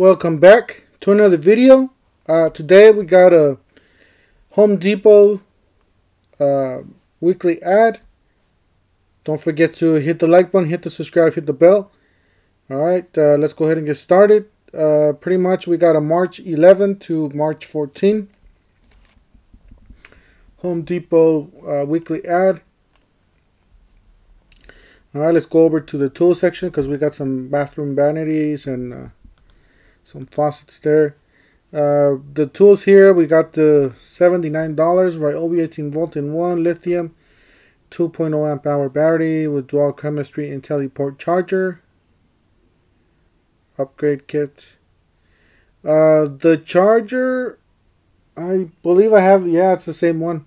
Welcome back to another video. Today we got a Home Depot weekly ad. Don't forget to hit the like button, hit the subscribe, hit the bell. Alright, let's go ahead and get started. Pretty much we got a March 11 to March 14 Home Depot weekly ad. Alright, let's go over to the tool section because we got some bathroom vanities and some faucets there. The tools here, we got the $79 Ryobi 18 volt in 1 lithium 2.0 amp hour battery with dual chemistry IntelliPort charger. Upgrade kit. The charger, I believe I have, yeah, it's the same one.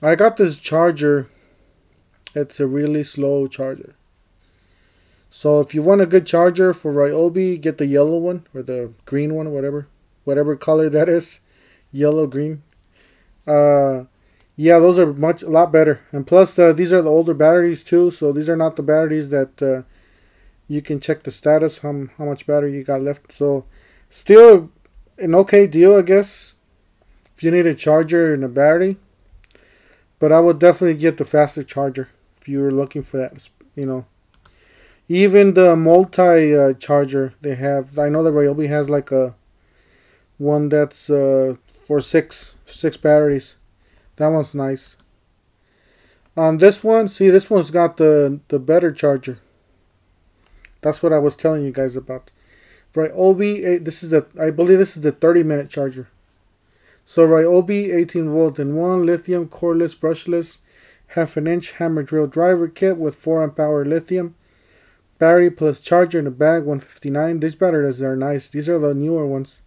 I got this charger. It's a really slow charger. So if you want a good charger for Ryobi, get the yellow one or the green one, whatever color that is, yellow, green. Yeah, those are a lot better. And plus, these are the older batteries too. So these are not the batteries that you can check the status, how much battery you got left. So still an okay deal, I guess, if you need a charger and a battery. But I would definitely get the faster charger if you were looking for that, you know. Even the multi charger they have, I know that Ryobi has like a one that's for six batteries. That one's nice. On this one, see, this one's got the better charger. That's what I was telling you guys about. Ryobi, this is I believe this is the 30-minute charger. So Ryobi 18 volt in 1 lithium coreless brushless half-inch hammer drill driver kit with 4 amp hour lithium battery plus charger in a bag, $159. These batteries are nice. These are the newer ones.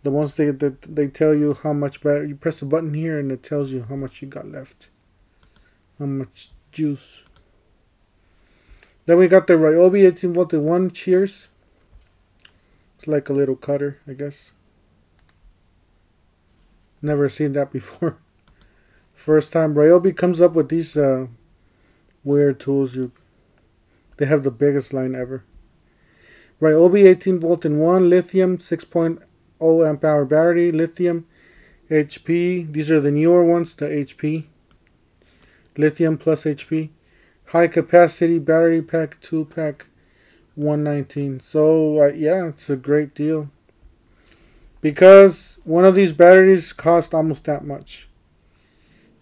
The ones they tell you how much battery. You press a button here and it tells you how much you got left. How much juice. Then we got the Ryobi 18 volt in 1 shears. It's like a little cutter, I guess. Never seen that before. First time. Ryobi comes up with these weird tools. They have the biggest line ever. Ryobi 18 volt in 1 lithium 6.0 amp hour battery, lithium HP. These are the newer ones, the HP. Lithium plus HP. High capacity battery pack 2-pack, $119. So yeah, it's a great deal. Because one of these batteries cost almost that much.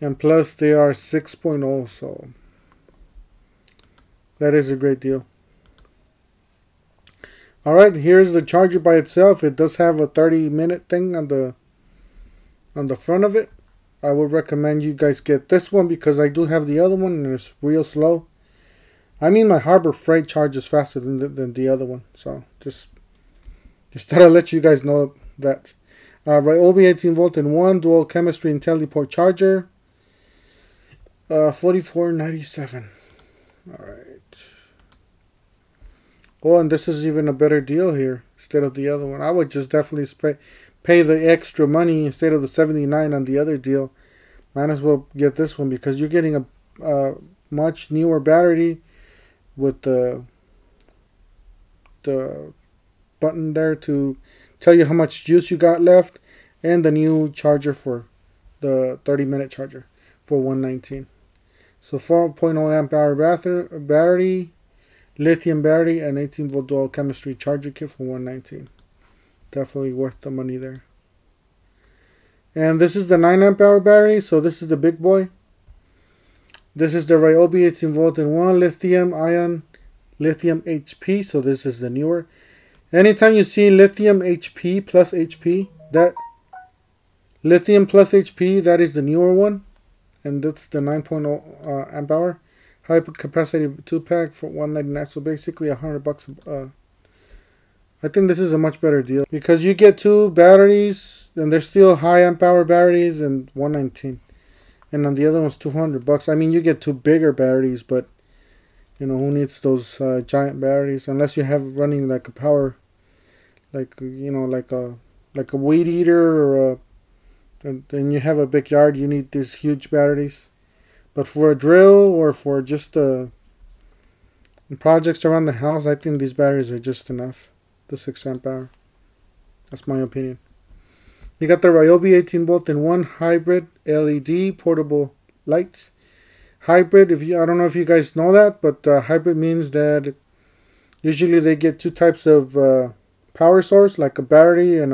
And plus they are 6.0, so that is a great deal. Alright, here's the charger by itself. It does have a 30-minute thing on the front of it. I would recommend you guys get this one because I do have the other one and it's real slow. I mean, my Harbor Freight charges faster than the other one. So just thought I'd let you guys know that. Ryobi 18 volt in 1 dual chemistry IntelliPort charger. $44.97. Alright. Oh, and this is even a better deal here instead of the other one. I would just definitely pay the extra money instead of the $79 on the other deal. Might as well get this one because you're getting a much newer battery with the button there to tell you how much juice you got left, and the new charger for the 30-minute charger for $119. So 4.0 amp hour battery, lithium battery, and 18 volt dual chemistry charger kit for $119. Definitely worth the money there. And this is the 9 amp hour battery, so this is the big boy. This is the Ryobi 18 volt in 1 lithium ion lithium HP, so this is the newer. Anytime you see lithium HP plus HP, that lithium plus HP, that is the newer one. And that's the 9.0 amp hour. High capacity 2-pack for $199. So basically $100. I think this is a much better deal because you get 2 batteries and they're still high amp hour batteries and $119. And on the other one's $200. I mean, you get 2 bigger batteries, but you know, who needs those giant batteries unless you have running like a power, like, you know, like a weed eater or and then you have a big yard, you need these huge batteries. But for a drill or for just projects around the house, I think these batteries are just enough. The 6 amp hour. That's my opinion. You got the Ryobi 18 volt and 1 hybrid LED portable lights. Hybrid, I don't know if you guys know that, but hybrid means that usually they get two types of power source, like a battery and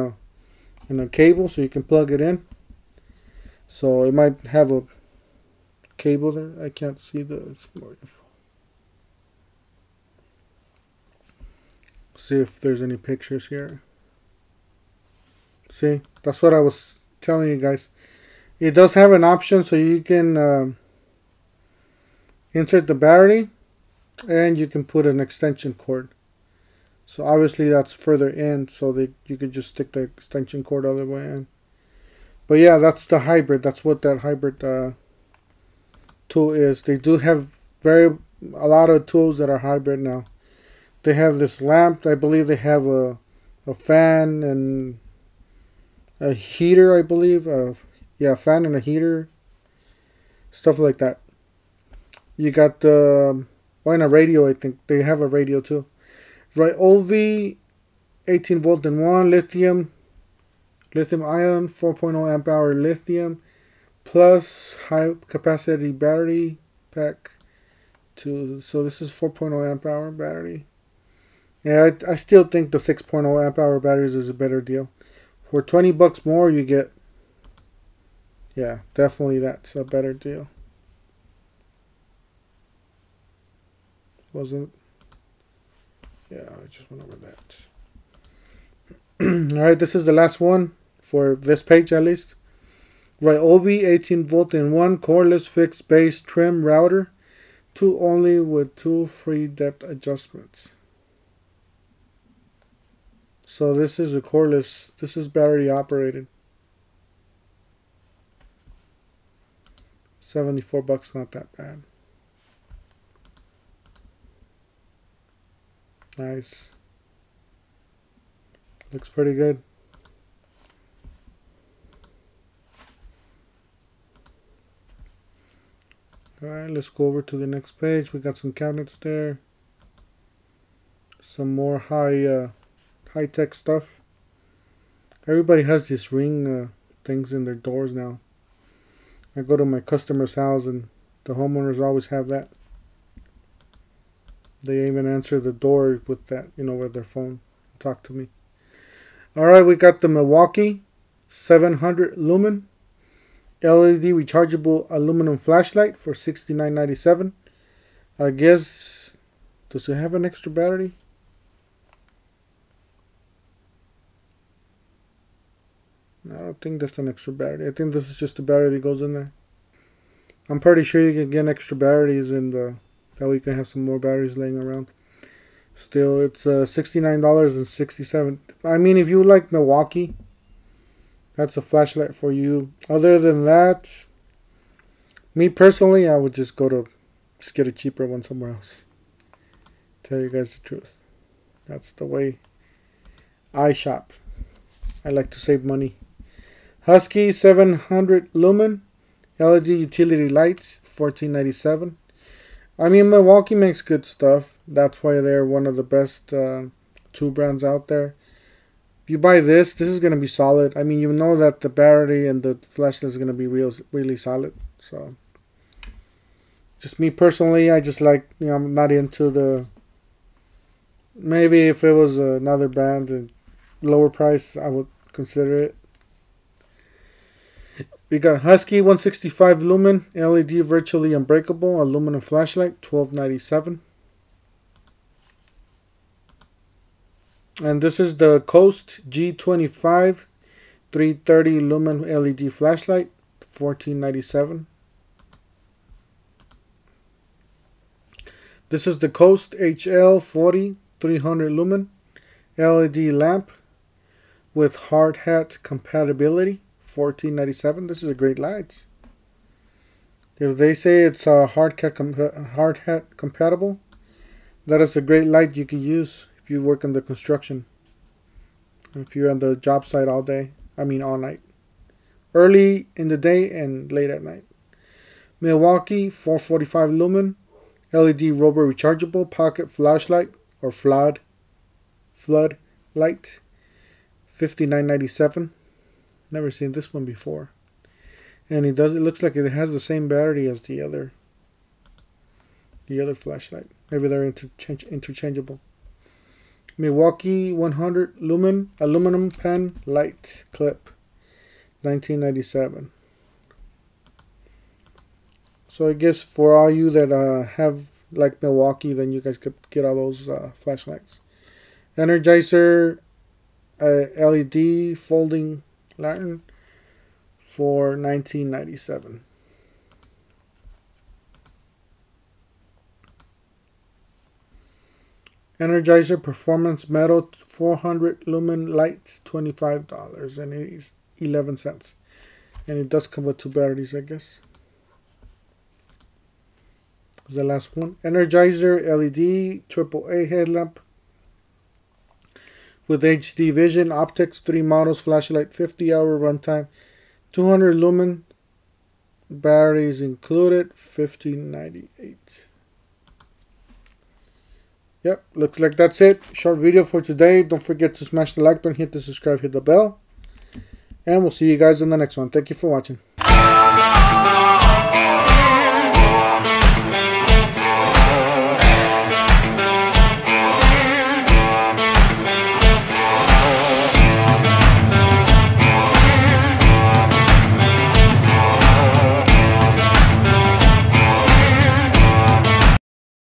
a cable, so you can plug it in. So it might have a cable there. I can't see it's more info. See if there's any pictures here. See, that's what I was telling you guys. It does have an option so you can insert the battery and you can put an extension cord. So obviously that's further in, so you could just stick the extension cord all the way in. But yeah, that's the hybrid. That's what that hybrid tool is. They do have a lot of tools that are hybrid now. They have this lamp. I believe they have a fan and a heater, I believe. Yeah, a fan and a heater. Stuff like that. You got and a radio, I think. They have a radio too. Ryobi 18 volt and 1 lithium ion 4.0 amp hour lithium plus high capacity battery pack so this is 4.0 amp hour battery. Yeah, I still think the 6.0 amp hour batteries is a better deal. For $20 more you get, yeah, definitely that's a better deal. Wasn't it? Yeah, I just went over that. Alright, this is the last one for this page at least. Ryobi 18 volt and 1 cordless fixed base trim router. 2 only with 2 free depth adjustments. So this is a cordless, this is battery operated. $74, not that bad. Nice. Looks pretty good. Alright, let's go over to the next page. We got some cabinets there. Some more high-tech stuff. Everybody has these ring things in their doors now. I go to my customer's house and the homeowners always have that. They even answer the door with that, with their phone. Talk to me. Alright, we got the Milwaukee 700 lumen LED rechargeable aluminum flashlight for $69.97. I guess, does it have an extra battery? I don't think that's an extra battery. I think this is just the battery that goes in there. I'm pretty sure you can get extra batteries in that way you can have some more batteries laying around. Still, it's $69.67. I mean, if you like Milwaukee, that's a flashlight for you. Other than that, me personally, I would just get a cheaper one somewhere else. Tell you guys the truth. That's the way I shop. I like to save money. Husky 700 lumen LED utility lights, $14.97. I mean, Milwaukee makes good stuff. That's why they're one of the best tool brands out there. If you buy this is going to be solid. I mean, you know that the battery and the flashlight is going to be really solid. So, just me personally, I just like, I'm not into the... Maybe if it was another brand and lower price, I would consider it. We got Husky 165 lumen LED virtually unbreakable aluminum flashlight, $12.97. And this is the Coast G25 330 lumen LED flashlight, $14.97. This is the Coast HL40 300 lumen LED lamp with hard hat compatibility, $14.97. This is a great light. If they say it's hard hat compatible, that is a great light you can use if you work in the construction. If you're on the job site all day, all night. Early in the day and late at night. Milwaukee 445 lumen LED rubber rechargeable pocket flashlight or flood light, $59.97. Never seen this one before. And it looks like it has the same battery as the other flashlight. Maybe they're interchangeable. Milwaukee 100 lumen aluminum pen light clip, $19.97. So I guess for all you that have like Milwaukee, then you guys could get all those flashlights. Energizer LED folding lantern for $19.97. Energizer Performance Metal 400 Lumen Lights, $25.11. And it does come with 2 batteries, I guess. That's the last one. Energizer LED AAA headlamp with HD vision, optics, 3 models, flashlight, 50-hour runtime, 200 lumen, batteries included, $15.98. Yep, looks like that's it. Short video for today. Don't forget to smash the like button, hit the subscribe, hit the bell. And we'll see you guys in the next one. Thank you for watching.